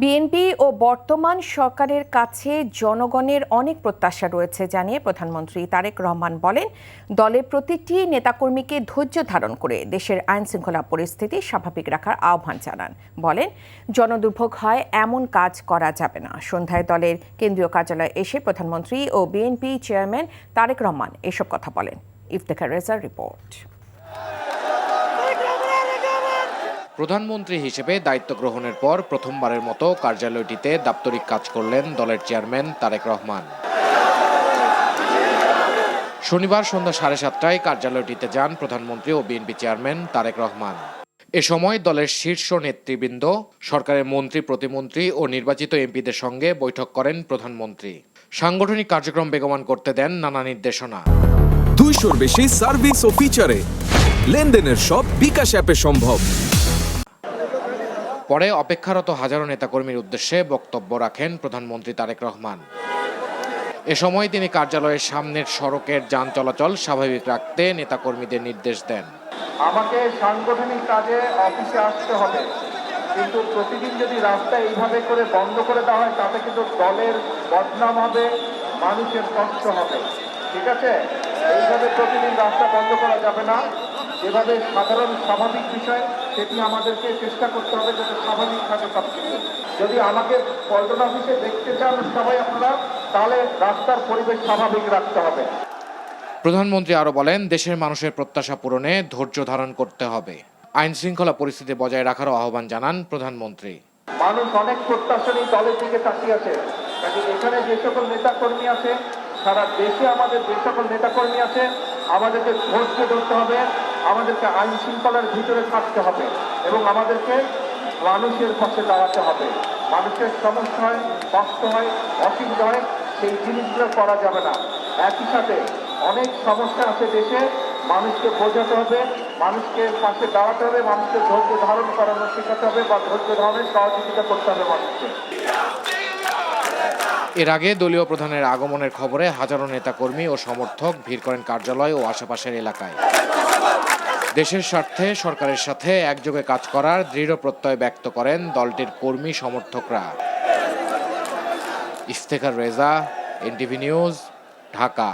BNP ও বর্তমান সরকারের কাছে জনগণের অনেক প্রত্যাশা রয়েছে জানিয়ে প্রধানমন্ত্রী তারেক রহমান বলেন, দলের প্রতিটি নেতাকর্মীকে ধৈর্য ধারণ করে দেশের আইনশৃঙ্খলা পরিস্থিতি স্বাভাবিক রাখার আহ্বান জানান। বলেন, জনদুর্ভোগ হয় এমন কাজ করা যাবে না। সন্ধ্যায় দলের কেন্দ্রীয় কার্যালয়ে এসে প্রধানমন্ত্রী ও বিএনপি চেয়ারম্যান তারেক রহমান এসব কথা বলেন। ইফতেখার রেজার রিপোর্ট। প্রধানমন্ত্রী হিসেবে দায়িত্ব গ্রহণের পর প্রথমবারের মতো কার্যালয়টিতে দাপ্তরিক কাজ করলেন দলের চেয়ারম্যান তারেক রহমান। শনিবার সন্ধ্যা 7:30টায় কার্যালয়টিতে যান প্রধানমন্ত্রী ও বিএনপি চেয়ারম্যান তারেক রহমান। এ সময় দলের শীর্ষ নেতৃবৃন্দ, সরকারের মন্ত্রী, প্রতিমন্ত্রী ও নির্বাচিত এমপিদের সঙ্গে বৈঠক করেন প্রধানমন্ত্রী। সাংগঠনিক কার্যক্রম বেগবান করতে দেন নানা নির্দেশনা। 200-র বেশি সার্ভিস ও ফিচারে লেনদেনের সব বিকাশ অ্যাপে সম্ভব। পরে অপেক্ষারত হাজারো নেতাকর্মীর উদ্দেশ্যে বক্তব্য রাখেন প্রধানমন্ত্রী তারেক রহমান। এ সময় তিনি কার্যালয়ের সামনের সড়কের যান চলাচল স্বাভাবিক রাখতে নেতাকর্মীদের নির্দেশ দেন। আমাকে সাংগঠনিক কাজে অফিসে আসতে হবে, কিন্তু প্রতিদিন যদি রাস্তা এইভাবে করে বন্ধ করে দেওয়া হয় তাতে কিন্তু দলের বদনাম হবে, মানুষের কষ্ট হবে। ঠিক আছে, এইভাবে প্রতিদিন রাস্তা বন্ধ করা যাবে না। যেভাবে সাধারণ স্বাভাবিক বিষয় সেটি আমাদেরকে চেষ্টা করতে হবে যাতে স্বাভাবিক থাকে সবকিছু। যদি আমাকে পল্টন অফিসে দেখতে চান সবাই আপনারা, তাহলে রাস্তার পরিবেশ স্বাভাবিক রাখতে হবে। প্রধানমন্ত্রী আরও বলেন, দেশের মানুষের প্রত্যাশা পূরণে ধৈর্য ধারণ করতে হবে। আইন শৃঙ্খলা পরিস্থিতি বজায় রাখারও আহ্বান জানান প্রধানমন্ত্রী। মানুষ অনেক প্রত্যাশা নিয়ে দলের দিকে তাকিয়ে আছে। কাজে এখানে যে সকল নেতাকর্মী আছে, সারা দেশে আমাদের যে সকল নেতাকর্মী আছে, আমাদেরকে ধৈর্য ধরতে হবে, আমাদেরকে আইন শৃঙ্খলার ভিতরে থাকতে হবে এবং আমাদেরকে মানুষের পাশে দাঁড়াতে হবে। মানুষের সমস্যা হয়, কষ্ট হয়, অসুবিধা হয়, সেই জিনিসগুলো করা যাবে না। একই সাথে অনেক সমস্যা আছে দেশে, মানুষকে বোঝাতে হবে, মানুষকে পাশে দাঁড়াতে হবে, মানুষকে ধৈর্য ধারণ করানো শেখাতে হবে বা ধৈর্য ধারণের সহযোগিতা করতে হবে মানুষকে। এর আগে দলীয় প্রধানের আগমনের খবরে হাজারো নেতাকর্মী ও সমর্থক ভিড় করেন কার্যালয় ও আশেপাশের এলাকায়। দেশের স্বার্থে সরকারের সাথে একযোগে কাজ করার দৃঢ় প্রত্যয় ব্যক্ত করেন দলটির কর্মী সমর্থকরা। Iftekhar Reza, NTV news, Dhaka.